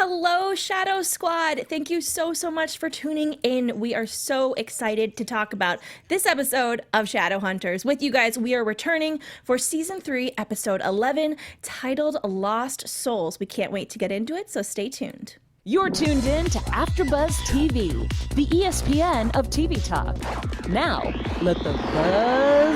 Hello, Shadow Squad. Thank you so much for tuning in. We are so excited to talk about this episode of Shadowhunters. With you guys, we are returning for Season 3, Episode 11, titled Lost Souls. We can't wait to get into it, so stay tuned. You're tuned in to AfterBuzz TV, the ESPN of TV talk. Now, let the buzz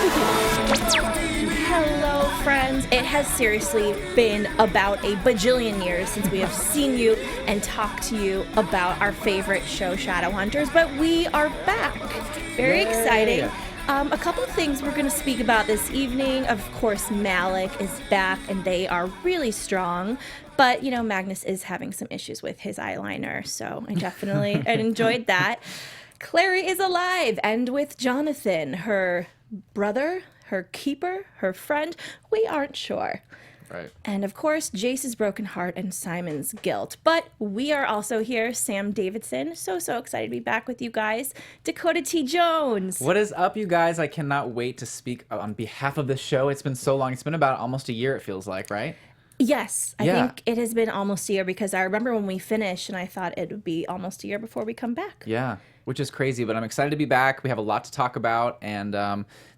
begin. Hello, friends. It has seriously been about a bajillion years since we have seen you and talked to you about our favorite show, Shadowhunters, but we are back. Very exciting. A couple of things we're going to speak about this evening. Of course, Malik is back, and they are really strong. But, you know, Magnus is having some issues with his eyeliner, so I definitely enjoyed that. Clary is alive, and with Jonathan, her brother, her keeper, her friend, we aren't sure. Right. And of course, Jace's broken heart and Simon's guilt. But we are also here, Sam Davidson. So excited to be back with you guys. Dakota T. Jones. What is up, you guys? I cannot wait to speak on behalf of the show. It's been so long. It's been about almost a year, it feels like, right? Yes, I think it has been almost a year because I remember when we finished and I thought it would be almost a year before we come back. Yeah, which is crazy, but I'm excited to be back. We have a lot to talk about, and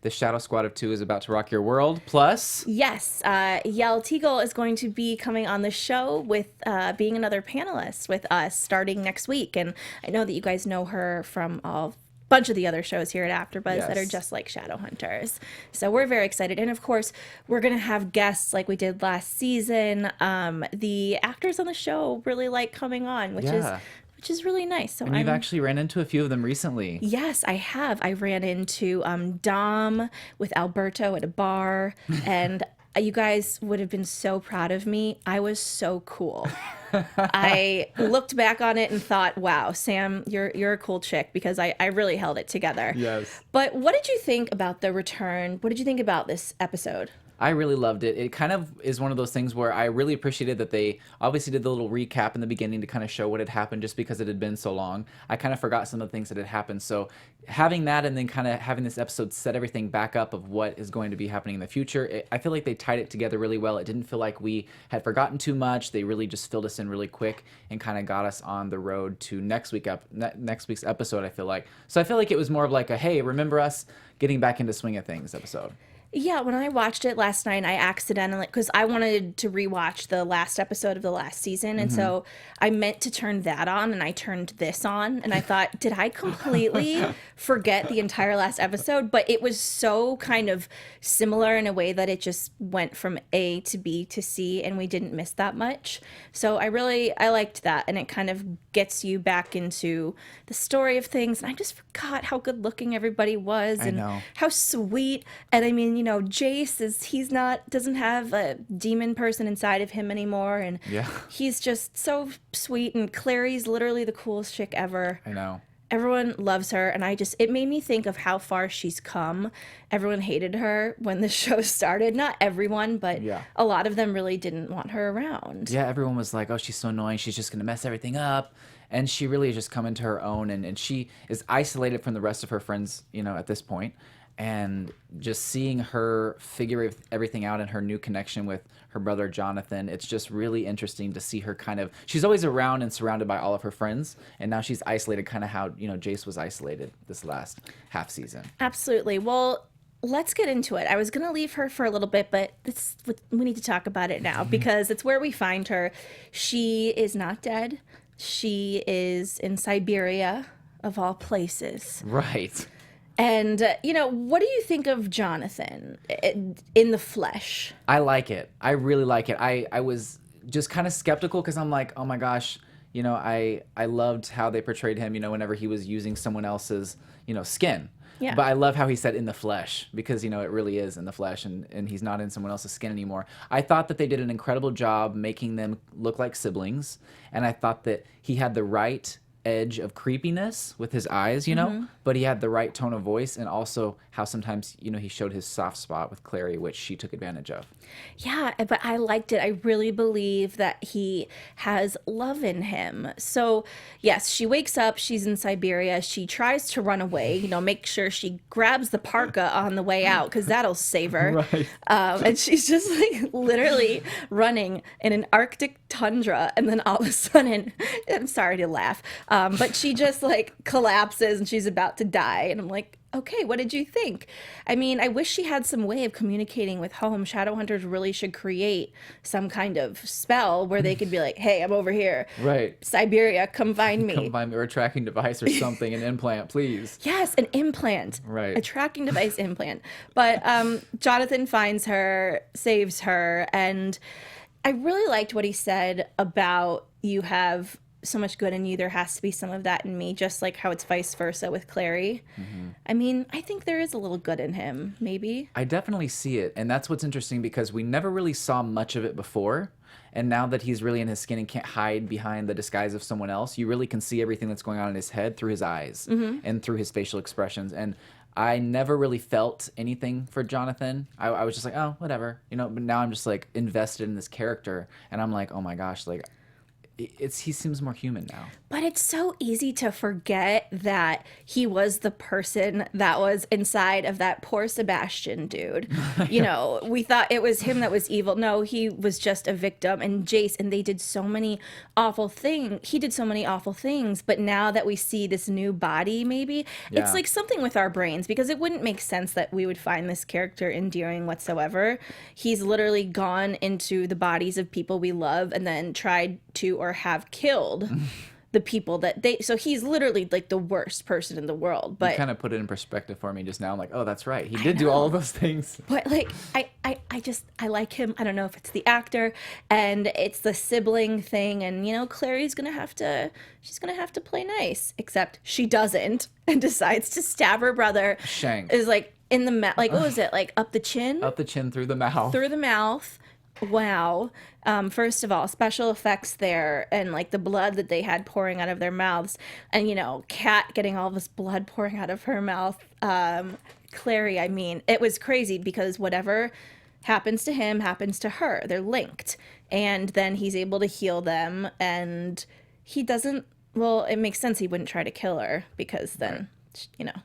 the Shadow Squad of 2 is about to rock your world. Plus... Yes, Yael Teagle is going to be coming on the show with being another panelist with us starting next week. And I know that you guys know her from a bunch of the other shows here at AfterBuzz that are just like Shadowhunters. So we're very excited. And of course, we're going to have guests like we did last season. The actors on the show really like coming on, which is really nice. So and you've actually ran into a few of them recently. Yes, I have. I ran into Dom with Alberto at a bar, and you guys would have been so proud of me. I was so cool. I looked back on it and thought, wow, Sam, you're a cool chick, because I really held it together. Yes. But what did you think about the return? What did you think about this episode? I really loved it. It kind of is one of those things where I really appreciated that they obviously did the little recap in the beginning to kind of show what had happened just because it had been so long. I kind of forgot some of the things that had happened. So having that and then kind of having this episode set everything back up of what is going to be happening in the future, I feel like they tied it together really well. It didn't feel like we had forgotten too much. They really just filled us in really quick and kind of got us on the road to next week's episode, I feel like. So I feel like it was more of like a, hey, remember us getting back into swing of things episode. Yeah, when I watched it last night, I accidentally, because I wanted to rewatch the last episode of the last season, and so I meant to turn that on, and I turned this on, and I thought, did I completely forget the entire last episode? But it was so kind of similar in a way that it just went from A to B to C, and we didn't miss that much. So I liked that, and it kind of gets you back into the story of things, and I just forgot how good looking everybody was, and how sweet, and I mean, you know, Jace doesn't have a demon person inside of him anymore, and he's just so sweet, and Clary's literally the coolest chick ever. I know. Everyone loves her, and it made me think of how far she's come. Everyone hated her when the show started. Not everyone, but a lot of them really didn't want her around. Yeah, everyone was like, oh, she's so annoying. She's just going to mess everything up. And she really has just come into her own, and she is isolated from the rest of her friends, you know, at this point. And just seeing her figure everything out and her new connection with her brother Jonathan, it's just really interesting to see her kind of... She's always around and surrounded by all of her friends, and now she's isolated, kind of how, you know, Jace was isolated this last half season. Absolutely. Well, let's get into it. I was going to leave her for a little bit, but we need to talk about it now, because it's where we find her. She is not dead. She is in Siberia, of all places. Right. And, you know, what do you think of Jonathan in the flesh? I like it. I really like it. I was just kind of skeptical because I'm like, oh my gosh, you know, I loved how they portrayed him, you know, whenever he was using someone else's, you know, skin. Yeah. But I love how he said in the flesh, because, you know, it really is in the flesh, and he's not in someone else's skin anymore. I thought that they did an incredible job making them look like siblings, and I thought that he had the right edge of creepiness with his eyes, you know, but he had the right tone of voice, and also how sometimes, you know, he showed his soft spot with Clary, which she took advantage of. Yeah, but I liked it. I really believe that he has love in him. So, yes, she wakes up. She's in Siberia. She tries to run away, you know, make sure she grabs the parka on the way out because that'll save her. Right. And she's just like literally running in an Arctic tundra. And then all of a sudden, I'm sorry to laugh, but she just like collapses and she's about to die. And I'm like, okay, what did you think? I mean, I wish she had some way of communicating with home. Shadowhunters really should create some kind of spell where they could be like, hey, I'm over here. Right. Siberia, come find me. Come find me, or a tracking device or something, an implant, please. Yes, an implant. Right. A tracking device implant. But Jonathan finds her, saves her, and I really liked what he said about you have so much good in you, there has to be some of that in me, just like how it's vice versa with Clary. I mean, I think there is a little good in him, maybe. I definitely see it, and that's what's interesting because we never really saw much of it before, and now that he's really in his skin and can't hide behind the disguise of someone else, you really can see everything that's going on in his head through his eyes and through his facial expressions. And I never really felt anything for Jonathan. I was just like, oh, whatever, you know. But now I'm just like invested in this character, and I'm like, oh my gosh, like he seems more human now. But it's so easy to forget that he was the person that was inside of that poor Sebastian dude. You know, we thought it was him that was evil. No, he was just a victim. And Jace, and they did so many awful things. He did so many awful things. But now that we see this new body, maybe, it's like something with our brains, because it wouldn't make sense that we would find this character endearing whatsoever. He's literally gone into the bodies of people we love and then tried to or have killed the people that so he's literally like the worst person in the world. But you kind of put it in perspective for me just now. I'm like, oh, that's right, he did do all of those things. But like I like him. I don't know if it's the actor and it's the sibling thing, and you know, Clary's she's gonna have to play nice, except she doesn't and decides to stab her brother. Shank is like in the mouth, like what was it, like up the chin through the mouth. Wow. First of all, special effects there, and like the blood that they had pouring out of their mouths, and you know, Kat getting all this blood pouring out of her mouth. Clary, I mean, it was crazy because whatever happens to him happens to her. They're linked, and then he's able to heal them, and he doesn't. Well, it makes sense he wouldn't try to kill her because then, you know.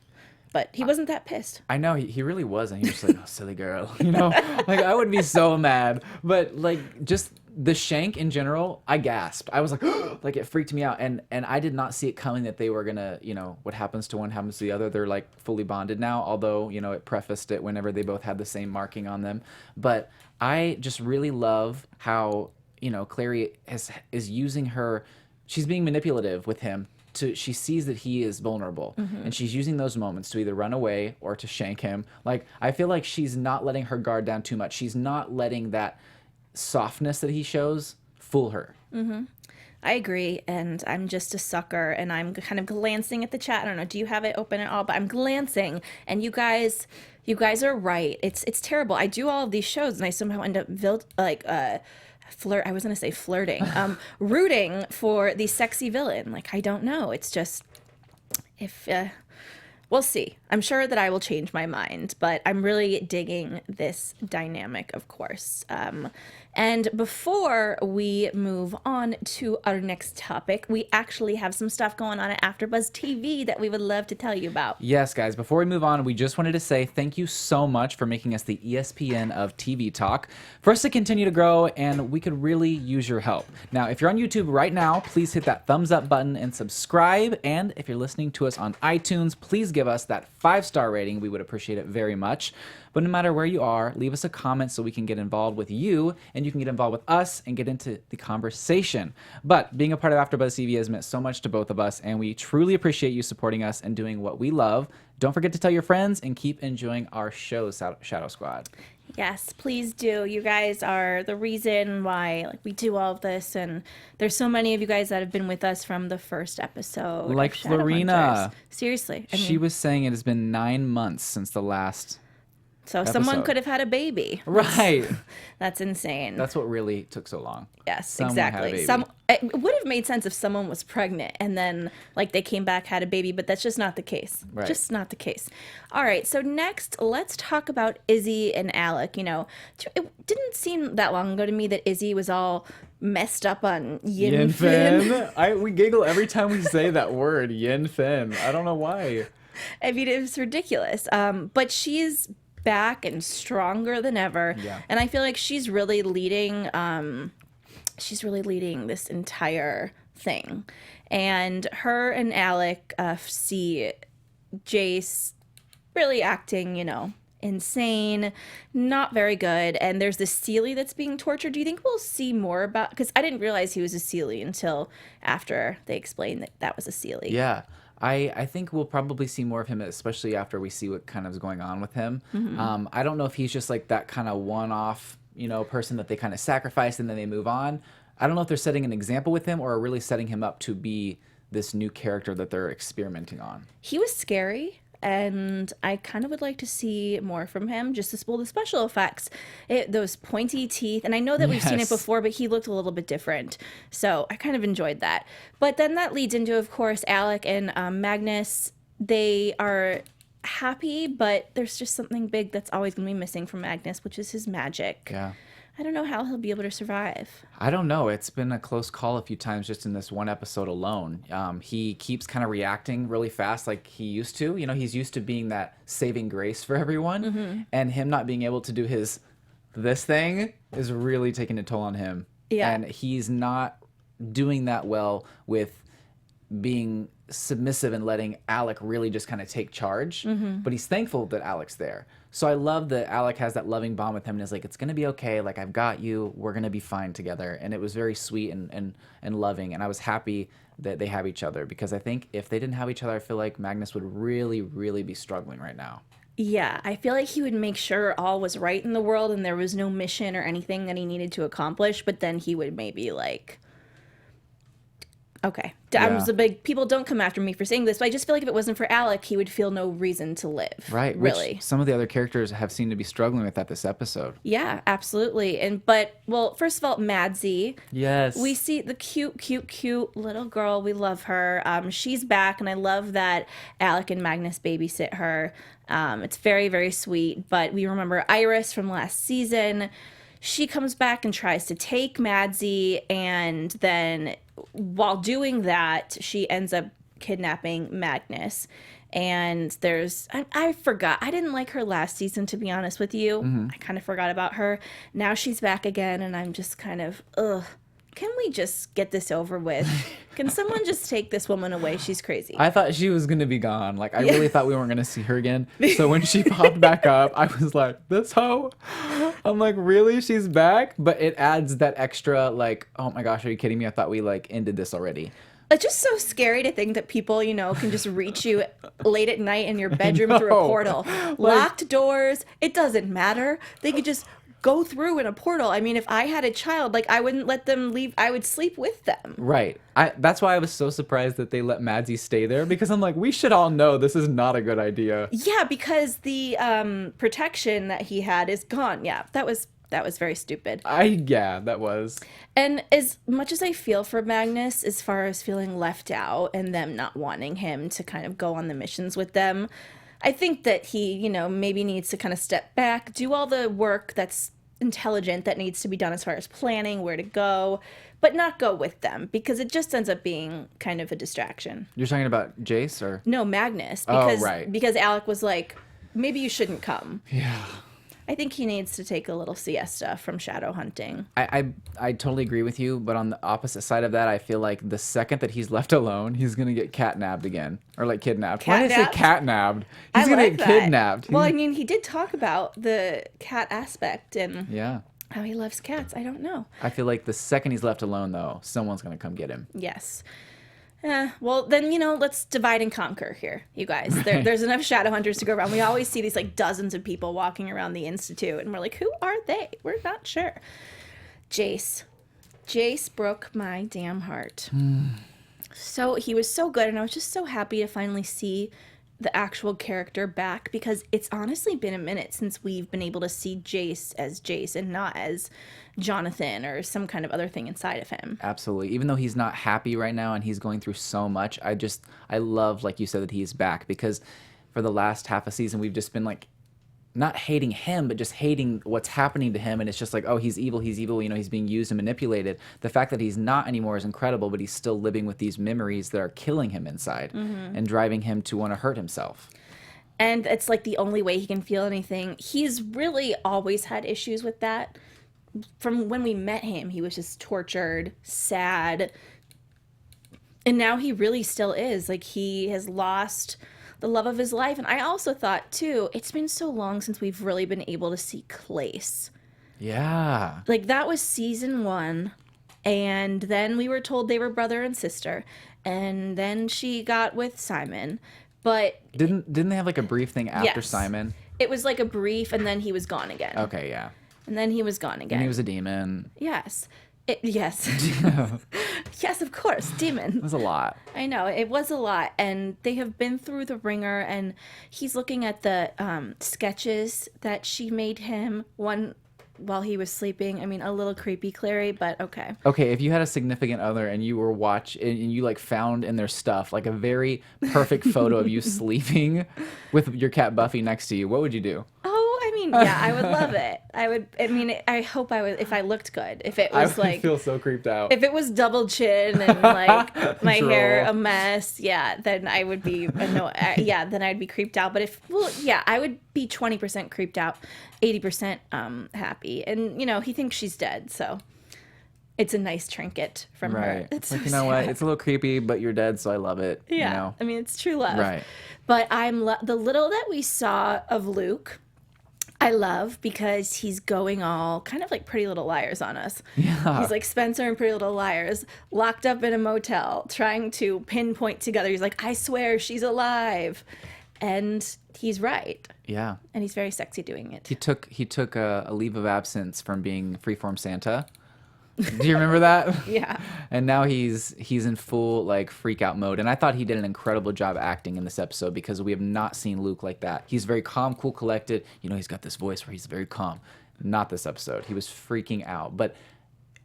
But he wasn't that pissed. I know, he really wasn't. He was just like, oh, silly girl, you know? Like, I would be so mad. But, like, just the shank in general, I gasped. I was like, like, it freaked me out. And I did not see it coming that they were going to, you know, what happens to one happens to the other. They're, like, fully bonded now, although, you know, it prefaced it whenever they both had the same marking on them. But I just really love how, you know, Clary is using her, she's being manipulative with him. She sees that he is vulnerable, and she's using those moments to either run away or to shank him. Like, I feel like she's not letting her guard down too much. She's not letting that softness that he shows fool her. I agree, and I'm just a sucker, and I'm kind of glancing at the chat. I don't know, do you have it open at all? But I'm glancing, and you guys are right. It's terrible. I do all of these shows, and I somehow end up I was gonna say flirting, rooting for the sexy villain. Like, I don't know. It's just, if we'll see. I'm sure that I will change my mind, but I'm really digging this dynamic, of course. And before we move on to our next topic, we actually have some stuff going on at AfterBuzz TV that we would love to tell you about. Yes, guys, before we move on, we just wanted to say thank you so much for making us the ESPN of TV talk. For us to continue to grow, and we could really use your help. Now, if you're on YouTube right now, please hit that thumbs up button and subscribe. And if you're listening to us on iTunes, please give us that 5-star rating. We would appreciate it very much. But no matter where you are, leave us a comment so we can get involved with you, and you can get involved with us and get into the conversation. But being a part of AfterBuzz TV has meant so much to both of us, and we truly appreciate you supporting us and doing what we love. Don't forget to tell your friends and keep enjoying our show, Shadow Squad. Yes, please do. You guys are the reason why we do all of this, and there's so many of you guys that have been with us from the first episode. Like of Florina. Seriously. She was saying it has been 9 months since the last So someone episode. could have had a baby. Right. That's insane. That's what really took so long. Yes, Someone had a exactly. baby. It would have made sense if someone was pregnant and then like they came back, had a baby, but that's just not the case. Right. Just not the case. All right, so next let's talk about Izzy and Alec. You know, it didn't seem that long ago to me that Izzy was all messed up on Yin Fin. We giggle every time we say that word, Yin Fin. I don't know why. I mean, it was ridiculous. But she's back and stronger than ever. Yeah. And I feel like she's really leading this entire thing. And her and Alec see Jace really acting, you know, insane, not very good. And there's this Seelie that's being tortured. Do you think we'll see more about, because I didn't realize he was a Seelie until after they explained that that was a Seelie. Yeah. I think we'll probably see more of him, especially after we see what kind of is going on with him. I don't know if he's just like that kind of one-off, you know, person that they kind of sacrifice and then they move on. I don't know if they're setting an example with him or are really setting him up to be this new character that they're experimenting on. He was scary, and I kind of would like to see more from him, just to spoil the special effects. Those pointy teeth, and I know that we've seen it Yes. before, but he looked a little bit different. So I kind of enjoyed that. But then that leads into, of course, Alec and Magnus. They are happy, but there's just something big that's always going to be missing from Magnus, which is his magic. Yeah. I don't know how he'll be able to survive. I don't know. It's been a close call a few times just in this one episode alone. He keeps kind of reacting really fast like he used to. You know, he's used to being that saving grace for everyone. And him not being able to do this thing is really taking a toll on him. Yeah. And he's not doing that well with being submissive and letting Alec really just kind of take charge. But he's thankful that Alec's there. So I love that Alec has that loving bond with him and is like, it's going to be okay. Like, I've got you. We're going to be fine together. And it was very sweet and loving. And I was happy that they have each other, because I think if they didn't have each other, I feel like Magnus would really, really be struggling right now. Yeah, I feel like he would make sure all was right in the world and there was no mission or anything that he needed to accomplish, but then he would maybe like, okay, I was a big, people don't come after me for saying this, but I just feel like if it wasn't for Alec, he would feel no reason to live. Right. Really. Which some of the other characters have seemed to be struggling with that this episode. Yeah, absolutely. But first of all, Madzy. Yes. We see the cute little girl. We love her. She's back, and I love that Alec and Magnus babysit her. It's very, very sweet. But we remember Iris from last season. She comes back and tries to take Madzy, and then while doing that, she ends up kidnapping Magnus. And I forgot. I didn't like her last season, to be honest with you. I kind of forgot about her. Now she's back again, and I'm just kind of, ugh. Can we just get this over with? Can someone just take this woman away? She's crazy. I thought she was going to be gone. Like, I really thought we weren't going to see her again. So when she popped back up, I was like, this hoe? I'm like, really? She's back? But it adds that extra, like, oh my gosh, are you kidding me? I thought we, like, ended this already. It's just so scary to think that people, you know, can just reach you late at night in your bedroom through a portal. Locked doors. It doesn't matter. They could just go through in a portal. I mean, if I had a child, like, I wouldn't let them leave. I would sleep with them. Right. That's why I was so surprised that they let Madzy stay there, because I'm like, we should all know this is not a good idea. Yeah, because the protection that he had is gone. Yeah, that was very stupid. That was. And as much as I feel for Magnus, as far as feeling left out and them not wanting him to kind of go on the missions with them, I think that he, you know, maybe needs to kind of step back, do all the work that's intelligent that needs to be done as far as planning where to go, but not go with them, because it just ends up being kind of a distraction. You're talking about Jace or? No, Magnus. Because, right. Because Alec was like, maybe you shouldn't come. Yeah. I think he needs to take a little siesta from shadow hunting. I totally agree with you, but on the opposite side of that, I feel like the second that he's left alone, he's gonna get catnabbed again, or like kidnapped. Why did I say catnabbed? He's gonna get kidnapped. Well, I mean, he did talk about the cat aspect and yeah, how he loves cats. I don't know. I feel like the second he's left alone, though, someone's gonna come get him. Yes. Well, then, you know, let's divide and conquer here, you guys. There's enough Shadowhunters to go around. We always see these, like, dozens of people walking around the Institute, and we're like, who are they? We're not sure. Jace. Jace broke my damn heart. So he was so good, and I was just so happy to finally see the actual character back, because it's honestly been a minute since we've been able to see Jace as Jace and not as Jonathan or some kind of other thing inside of him. Absolutely. Even though he's not happy right now and he's going through so much, I love, like you said, that he's back, because for the last half a season, we've just been like, not hating him, but just hating what's happening to him. And it's just like, oh, he's evil, you know, he's being used and manipulated. The fact that he's not anymore is incredible, but he's still living with these memories that are killing him inside and driving him to want to hurt himself. And it's like the only way he can feel anything. He's really always had issues with that. From when we met him, he was just tortured, sad. And now he really still is. Like, he has lost the love of his life. And I also thought, too, it's been so long since we've really been able to see Clace. Yeah. Like, that was season 1. And then we were told they were brother and sister. And then she got with Simon. But Didn't they have like a brief thing after Yes. Simon? it was like a brief, and then he was gone again. Okay, yeah. And then he was gone again. And he was a demon. Yes. Yes. Yes, of course. Demon. It was a lot. I know. It was a lot. And they have been through the ringer. And he's looking at the sketches that she made him one while he was sleeping. I mean, a little creepy, Clary, but okay. Okay, if you had a significant other and you were and you like found in their stuff like a very perfect photo of you sleeping with your cat Buffy next to you, what would you do? Oh, I mean, yeah, I would love it. I hope I would, if I looked good. If it was I would feel so creeped out. if it was double chin and like my Drool. hair a mess, yeah, then I would be then I'd be creeped out. But I would be 20% creeped out, 80% happy. And he thinks she's dead, so it's a nice trinket from her. Right. It's like, so you know what? sad. It's a little creepy, but you're dead, so I love it. Yeah, You know? I mean, it's true love. Right. But the little that we saw of Luke, I love, because he's going all kind of like Pretty Little Liars on us. Yeah. He's like Spencer and Pretty Little Liars, locked up in a motel, trying to pinpoint together. He's like, I swear she's alive. And he's right. Yeah. And he's very sexy doing it. He took a leave of absence from being Freeform Santa. Do you remember that? Yeah. And now he's in full like freak out mode. And I thought he did an incredible job acting in this episode, because we have not seen Luke like that. He's very calm, cool, collected. He's got this voice where he's very calm. Not this episode. He was freaking out. But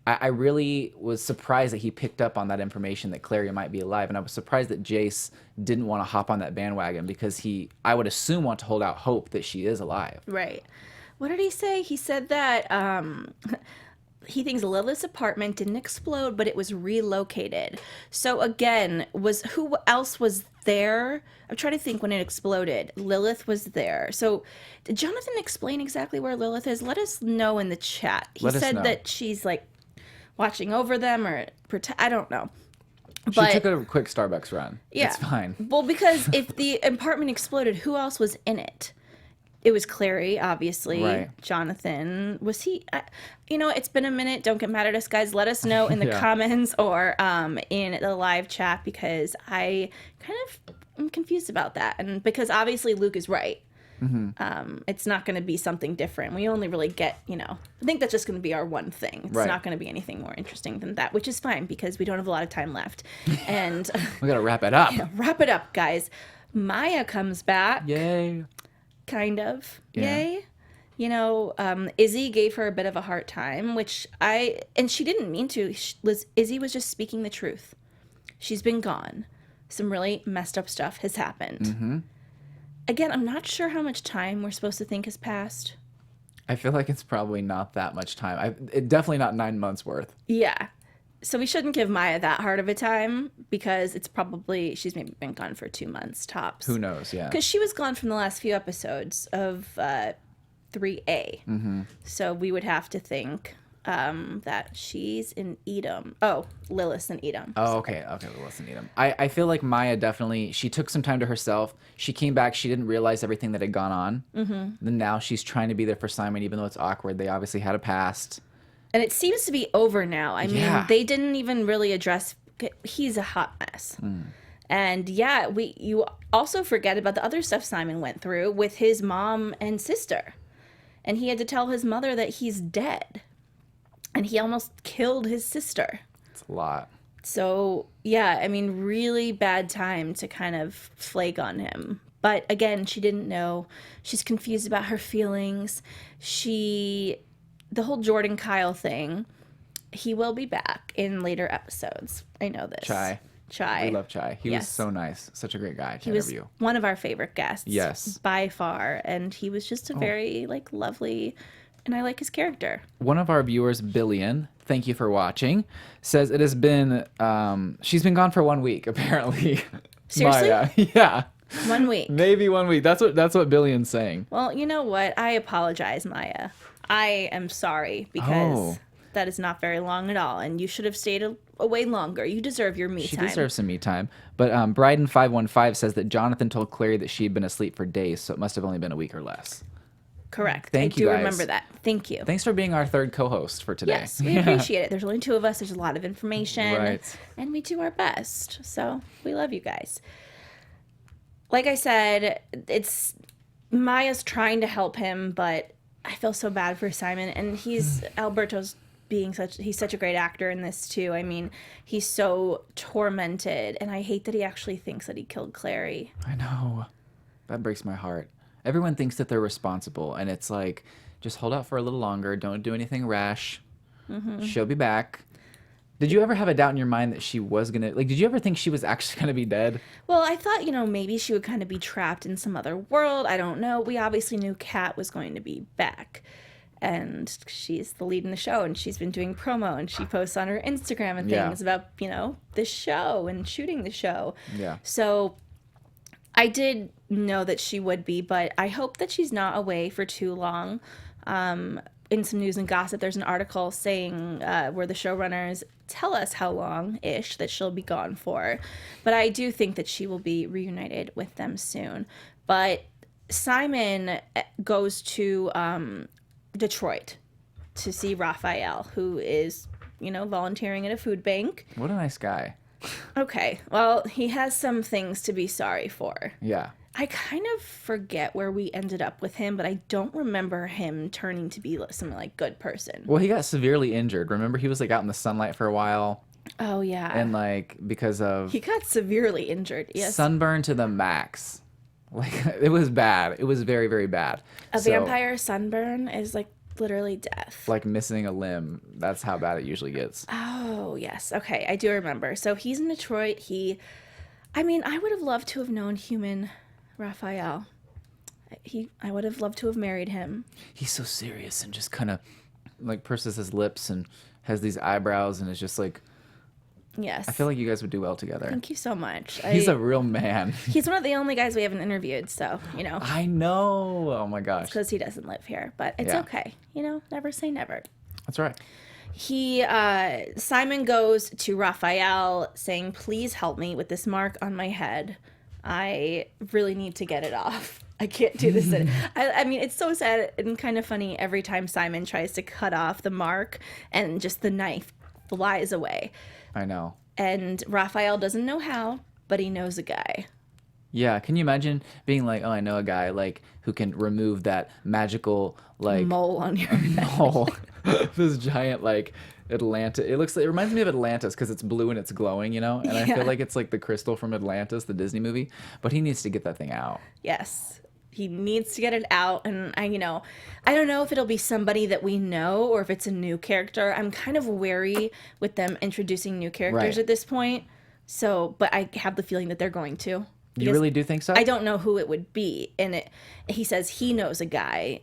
I really was surprised that he picked up on that information that Clary might be alive. And I was surprised that Jace didn't want to hop on that bandwagon, because I would assume, want to hold out hope that she is alive. Right. What did he say? He said that he thinks Lilith's apartment didn't explode, but it was relocated. So again, who else was there? I'm trying to think when it exploded. Lilith was there. So did Jonathan explain exactly where Lilith is? Let us know in the chat. He said that she's like watching over them or I don't know. She took a quick Starbucks run. Yeah. It's fine. Well, because if the apartment exploded, who else was in it? It was Clary, obviously. Right. Jonathan. Was he? It's been a minute. Don't get mad at us, guys. Let us know in the Yeah. comments or in the live chat, because I kind of am confused about that. And because obviously Luke is right. Mm-hmm. It's not going to be something different. We only really get, I think that's just going to be our one thing. It's Right. not going to be anything more interesting than that, which is fine, because we don't have a lot of time left. And We got to wrap it up. wrap it up, guys. Maia comes back. Yay. Kind of. Yeah. Yay. Izzy gave her a bit of a hard time, and she didn't mean to. Izzy was just speaking the truth. She's been gone. Some really messed up stuff has happened. Mm-hmm. Again, I'm not sure how much time we're supposed to think has passed. I feel like it's probably not that much time. Definitely not 9 months worth. Yeah. So we shouldn't give Maia that hard of a time, because she's maybe been gone for 2 months tops. Who knows? Yeah. Because she was gone from the last few episodes of 3A. Mm-hmm. So we would have to think that she's in Edom. Oh, Lilith's in Edom. Oh, okay. Okay, well, listen, Edom. I feel like Maia definitely, she took some time to herself. She came back. She didn't realize everything that had gone on. Mm-hmm. Then now she's trying to be there for Simon, even though it's awkward. They obviously had a past. And it seems to be over now. I mean, Yeah. they didn't even really address, he's a hot mess. And yeah, you also forget about the other stuff Simon went through with his mom and sister. And he had to tell his mother that he's dead. And he almost killed his sister. It's a lot. So, yeah, I mean, really bad time to kind of flake on him. But again, she didn't know. She's confused about her feelings. The whole Jordan Kyle thing, he will be back in later episodes. I know this. Chai. We love Chai. He was so nice. Such a great guy to interview. He was one of our favorite guests. Yes. By far. And he was just a very, lovely, and I like his character. One of our viewers, Billion, thank you for watching, says it has been, she's been gone for 1 week, apparently. Seriously? Maia. Yeah. 1 week. Maybe 1 week. That's what Billion's saying. Well, you know what? I apologize, Maia. I am sorry because that is not very long at all, and you should have stayed away longer. You deserve your me time. She deserves some me time. But Bryden515 says that Jonathan told Clary that she had been asleep for days, so it must have only been a week or less. Correct. Thank you, I do guys. remember that. Thank you. Thanks for being our third co-host for today. Yes, we appreciate it. There's only 2 of us. There's a lot of information. Right. And we do our best. So we love you guys. Like I said, it's Maia's trying to help him, but I feel so bad for Simon. And Alberto's he's such a great actor in this too. I mean, he's so tormented, and I hate that he actually thinks that he killed Clary. I know. That breaks my heart. Everyone thinks that they're responsible, and it's like, just hold out for a little longer. Don't do anything rash. Mm-hmm. She'll be back. Did you ever have a doubt in your mind that she was going to... Like, did you ever think she was actually going to be dead? Well, I thought, maybe she would kind of be trapped in some other world. I don't know. We obviously knew Kat was going to be back. And she's the lead in the show, and she's been doing promo, and she posts on her Instagram and things about, the show and shooting the show. Yeah. So I did know that she would be, but I hope that she's not away for too long. In some news and gossip, there's an article saying where the showrunners tell us how long-ish that she'll be gone for. But I do think that she will be reunited with them soon. But Simon goes to Detroit to see Raphael, who is, volunteering at a food bank. What a nice guy. Okay, well, he has some things to be sorry for. Yeah. I kind of forget where we ended up with him, but I don't remember him turning to be some good person. Well, he got severely injured. Remember, he was out in the sunlight for a while. Oh yeah. And because of he got severely injured. Yes. Sunburn to the max. It was bad. It was very, very bad. A vampire sunburn is literally death. Missing a limb. That's how bad it usually gets. Oh yes. Okay, I do remember. So he's in Detroit. I would have loved to have known human Raphael. I would have loved to have married him. He's so serious and just kind of purses his lips and has these eyebrows and is just yes. I feel like you guys would do well together. Thank you so much. He's a real man. He's one of the only guys we haven't interviewed, so I know. Oh my gosh. Because he doesn't live here, but it's okay. Never say never. That's right. Simon goes to Raphael saying, "Please help me with this mark on my head. I really need to get it off. I can't do this." I mean, it's so sad and kind of funny every time Simon tries to cut off the mark and just the knife flies away. I know. And Raphael doesn't know how, but he knows a guy. Yeah, can you imagine being oh, I know a guy who can remove that magical mole on your head. Mole. This giant Atlantis. It reminds me of Atlantis because it's blue and it's glowing, and I feel like it's the crystal from Atlantis, the Disney movie. But he needs to get that thing out. Yes. He needs to get it out, and I don't know if it'll be somebody that we know or if it's a new character. I'm kind of wary with them introducing new characters at this point. So, but I have the feeling that they're going to. You really do think so? I don't know who it would be, and he says he knows a guy.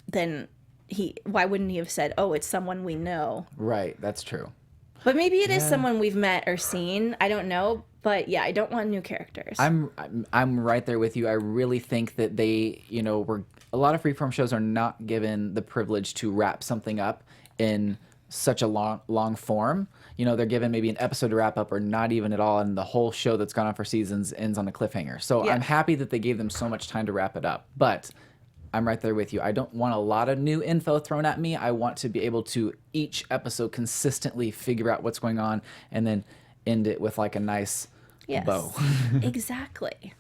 Then why wouldn't he have said, "Oh, it's someone we know"? Right, that's true. But maybe it is someone we've met or seen. I don't know. But yeah, I don't want new characters. I'm right there with you. I really think that they, a lot of Freeform shows are not given the privilege to wrap something up in such a long form. They're given maybe an episode to wrap up or not even at all, and the whole show that's gone on for seasons ends on a cliffhanger. So I'm happy that they gave them so much time to wrap it up. But I'm right there with you. I don't want a lot of new info thrown at me. I want to be able to each episode consistently figure out what's going on and then end it with a nice bow. Exactly.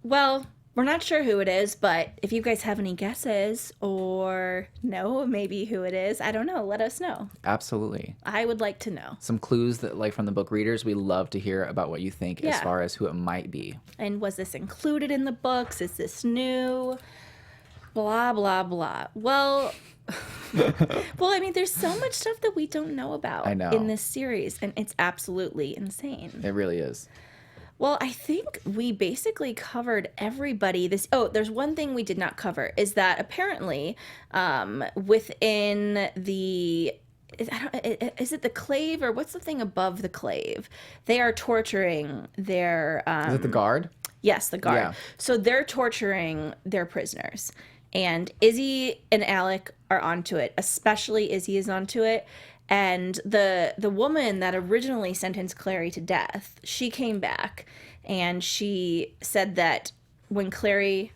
Well, We're not sure who it is, but if you guys have any guesses or know maybe who it is, I don't know, let us know. Absolutely. I would like to know. Some clues that, like, from the book readers, we love to hear about what you think as Yeah. far as who it might be. And was this included in the books? Is this new? Blah, blah, blah. Well, I mean, there's so much stuff that we don't know about I know. in this series, and it's absolutely insane. It really is. Well, I think we basically covered everybody. There's one thing we did not cover, is that apparently within the... Is it the Clave, or what's the thing above the Clave? They are torturing their... Is it the guard? Yes, the guard. Yeah. So they're torturing their prisoners. And Izzy and Alec are onto it. Especially Izzy is onto it. And the woman that originally sentenced Clary to death, she came back. And she said that when Clary...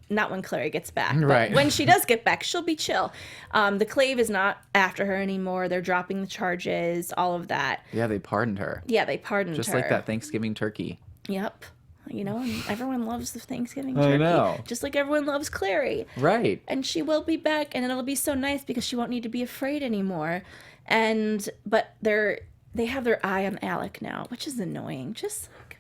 not when Clary gets back, but Right. when she does get back, she'll be chill. The Clave is not after her anymore. They're dropping the charges, all of that. Yeah, they pardoned her. Yeah, they pardoned her. Just like that Thanksgiving turkey. Yep. You know, and everyone loves the Thanksgiving turkey. I know. Just like everyone loves Clary. Right. And she will be back, and it'll be so nice because she won't need to be afraid anymore. But they have their eye on Alec now, which is annoying. Just like,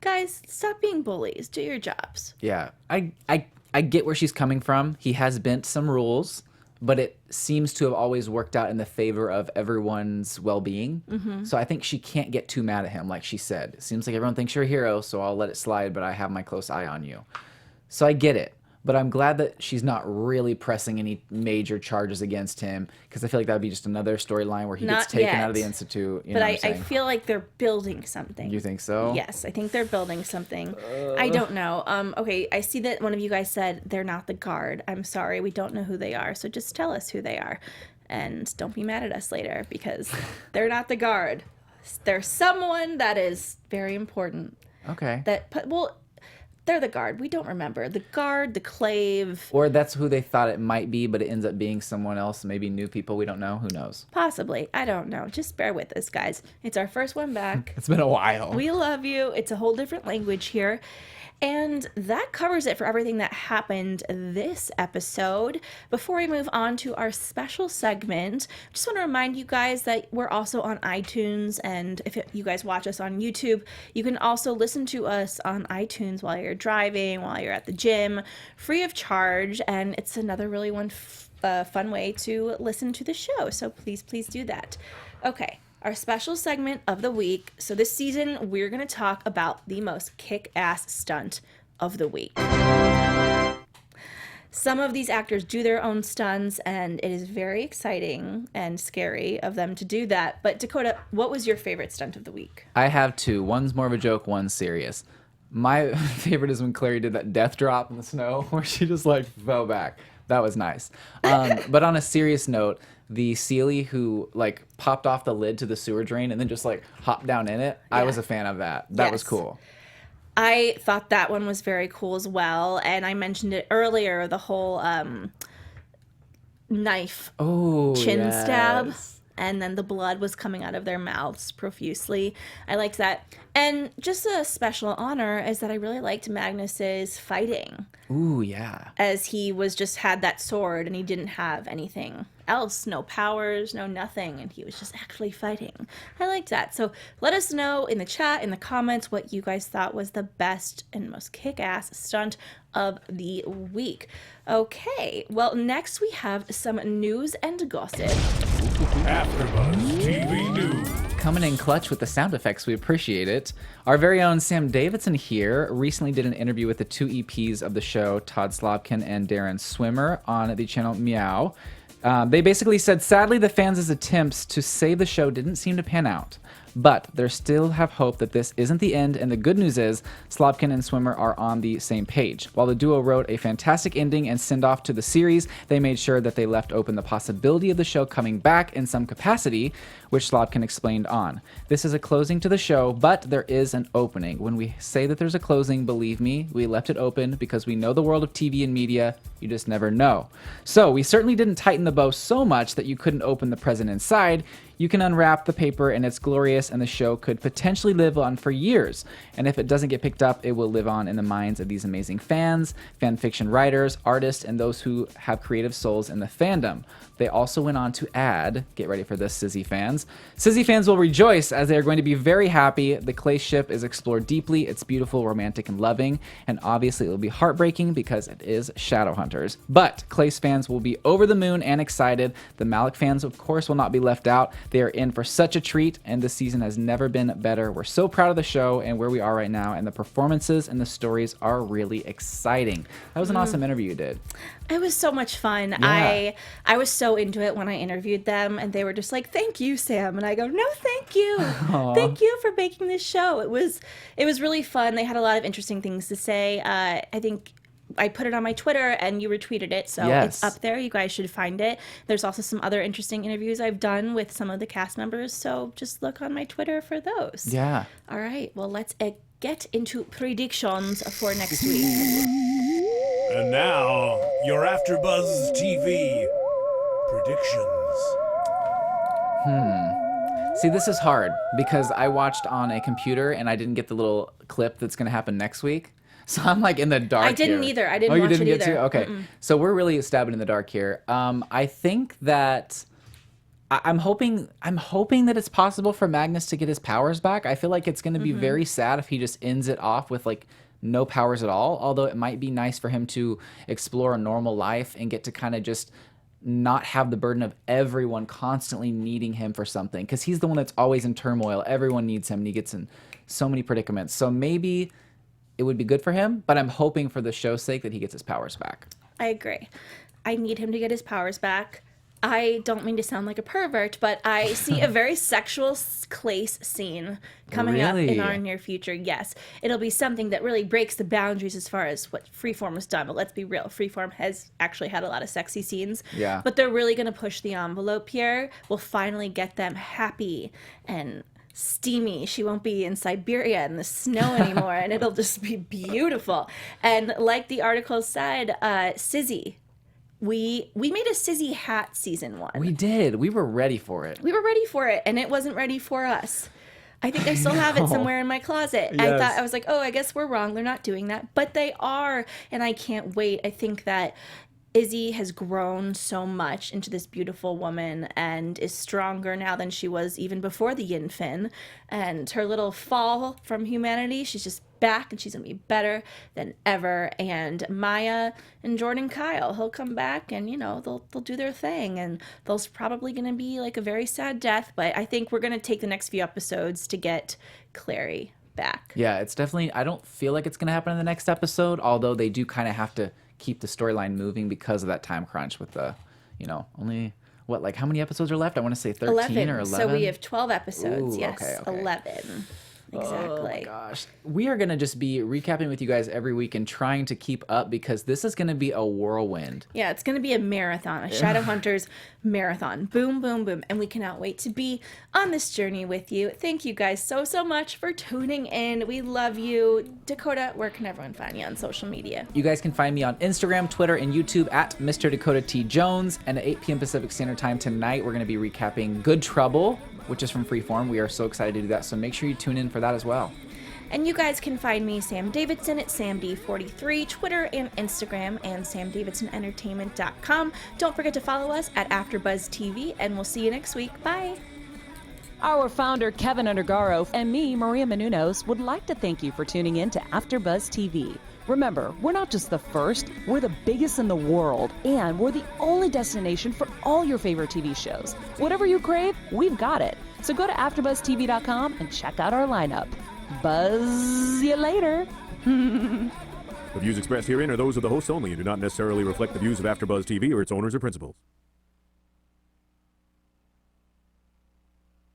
guys, stop being bullies. Do your jobs. Yeah. I get where she's coming from. He has bent some rules, but it seems to have always worked out in the favor of everyone's well-being. Mm-hmm. So I think she can't get too mad at him, like she said. It seems like everyone thinks you're a hero, so I'll let it slide, but I have my close eye on you. So I get it. But I'm glad that she's not really pressing any major charges against him, because I feel like that would be just another storyline where he Not gets taken yet. out of the institute. You But know I what I'm saying? feel like they're building something. You think so? Yes, I think they're building something. I don't know. Okay, I see that one of you guys said they're not the guard. I'm sorry, we don't know who they are. So just tell us who they are. And don't be mad at us later, because they're not the guard. They're someone that is very important. Okay. They're the guard. We don't remember. The guard, the Clave. Or that's who they thought it might be, but it ends up being someone else, maybe new people we don't know. Who knows? Possibly. I don't know. Just bear with us, guys. It's our first one back. It's been a while. We love you. It's a whole different language here. And that covers it for everything that happened this episode. Before we move on to our special segment, I just want to remind you guys that we're also on iTunes. And if you guys watch us on YouTube, you can also listen to us on iTunes while you're driving, while you're at the gym, free of charge. And it's another really fun way to listen to the show. So please do that. Okay. Our special segment of the week. So this season, we're going to talk about the most kick-ass stunt of the week. Some of these actors do their own stunts, and it is very exciting and scary of them to do that. But Dakota, what was your favorite stunt of the week? I have two. One's more of a joke, one's serious. My favorite is when Clary did that death drop in the snow where she just like fell back. That was nice. But on a serious note, the Sealy who like popped off the lid to the sewer drain and then just like hopped down in it, I was a fan of that. That was Yes. cool. I thought that one was very cool as well. And I mentioned it earlier, the whole knife chin stab. And then the blood was coming out of their mouths profusely. I liked that. And just a special honor is that I really liked Magnus's fighting. Ooh, yeah. As he had that sword and he didn't have anything else, no powers, no nothing, and he was just actually fighting. I liked that. So let us know in the chat, in the comments, what you guys thought was the best and most kick-ass stunt of the week. Okay, well, next we have some news and gossip. AfterBuzz TV News. Coming in clutch with the sound effects, we appreciate it. Our very own Sam Davidson here recently did an interview with the two EPs of the show, Todd Slobkin and Darren Swimmer, on the channel Meow. They basically said, sadly, the fans' attempts to save the show didn't seem to pan out. But they still have hope that this isn't the end, and the good news is Slobkin and Swimmer are on the same page. While the duo wrote a fantastic ending and send-off to the series, they made sure that they left open the possibility of the show coming back in some capacity, which Slobkin explained on. This is a closing to the show, but there is an opening. When we say that there's a closing, believe me, we left it open because we know the world of TV and media. You just never know. So we certainly didn't tighten the bow so much that you couldn't open the present inside. You can unwrap the paper and it's glorious, and the show could potentially live on for years. And if it doesn't get picked up, it will live on in the minds of these amazing fans, fan fiction writers, artists, and those who have creative souls in the fandom. They also went on to add, get ready for this, Sizzy fans. Sizzy fans will rejoice as they are going to be very happy. The Clay ship is explored deeply. It's beautiful, romantic, and loving. And obviously it will be heartbreaking because it is Shadowhunters. But Clay's fans will be over the moon and excited. The Malik fans, of course, will not be left out. They are in for such a treat, and this season has never been better. We're so proud of the show and where we are right now, and the performances and the stories are really exciting. That was an awesome interview you did. It was so much fun. Yeah. I was so into it when I interviewed them, and they were just like, "Thank you, Sam," and I go, "No, thank you, thank you for making this show." It was really fun. They had a lot of interesting things to say. I think I put it on my Twitter and you retweeted it, so Yes. it's up there. You guys should find it. There's also some other interesting interviews I've done with some of the cast members, so just look on my Twitter for those. Yeah. All right, well, let's get into predictions for next week. And now, your AfterBuzz TV predictions. See, this is hard because I watched on a computer and I didn't get the little clip that's going to happen next week. So I'm like in the dark. I didn't here. either. I didn't Oh, you watch didn't it get either. to? Okay. So we're really stabbing in the dark here. I think that I'm hoping that it's possible for Magnus to get his powers back. I feel like it's going to be very sad if he just ends it off with like no powers at all. Although it might be nice for him to explore a normal life and get to kind of just not have the burden of everyone constantly needing him for something, because he's the one that's always in turmoil. Everyone needs him and he gets in so many predicaments. So maybe it would be good for him, but I'm hoping for the show's sake that he gets his powers back. I agree. I need him to get his powers back. I don't mean to sound like a pervert, but I see a very sexual Clace scene coming up in Really? our near future. Yes, it'll be something that really breaks the boundaries as far as what Freeform has done. But let's be real, Freeform has actually had a lot of sexy scenes. Yeah. But they're really going to push the envelope here. We'll finally get them happy and steamy. She won't be in Siberia in the snow anymore, and it'll just be beautiful. And like the article said, Sizzy. We made a Sizzy hat season 1. We did. We were ready for it. We were ready for it, and it wasn't ready for us. I think I still have it somewhere in my closet. Yes. I was like, oh, I guess we're wrong. They're not doing that. But they are, and I can't wait. I think that Izzy has grown so much into this beautiful woman and is stronger now than she was even before the Yin Fin. And her little fall from humanity, she's just back and she's going to be better than ever. And Maia and Jordan Kyle, he'll come back and, you know, they'll do their thing. And there's probably going to be like a very sad death. But I think we're going to take the next few episodes to get Clary back. Yeah, it's definitely, I don't feel like it's going to happen in the next episode, although they do kind of have to keep the storyline moving because of that time crunch with the, you know, only, what, like how many episodes are left? I want to say 13 or 11. So we have 12 episodes. Ooh, Yes, okay. 11. Exactly. Oh my gosh. We are going to just be recapping with you guys every week and trying to keep up because this is going to be a whirlwind. Yeah, it's going to be a marathon, a Shadowhunters marathon. Boom, boom, boom. And we cannot wait to be on this journey with you. Thank you guys so much for tuning in. We love you. Dakota, where can everyone find you on social media? You guys can find me on Instagram, Twitter, and YouTube at Mr. Dakota T. Jones. And at 8 p.m. Pacific Standard Time tonight, we're going to be recapping Good Trouble, which is from Freeform. We are so excited to do that, so make sure you tune in for that as well. And you guys can find me, Sam Davidson, at SamD43, Twitter and Instagram, and SamDavidsonEntertainment.com. Don't forget to follow us at AfterBuzz TV, and we'll see you next week. Bye! Our founder, Kevin Undergaro, and me, Maria Menounos, would like to thank you for tuning in to AfterBuzz TV. Remember, we're not just the first, we're the biggest in the world, and we're the only destination for all your favorite TV shows. Whatever you crave, we've got it. So go to AfterBuzzTV.com and check out our lineup. Buzz you later. The views expressed herein are those of the hosts only and do not necessarily reflect the views of AfterBuzz TV or its owners or principals.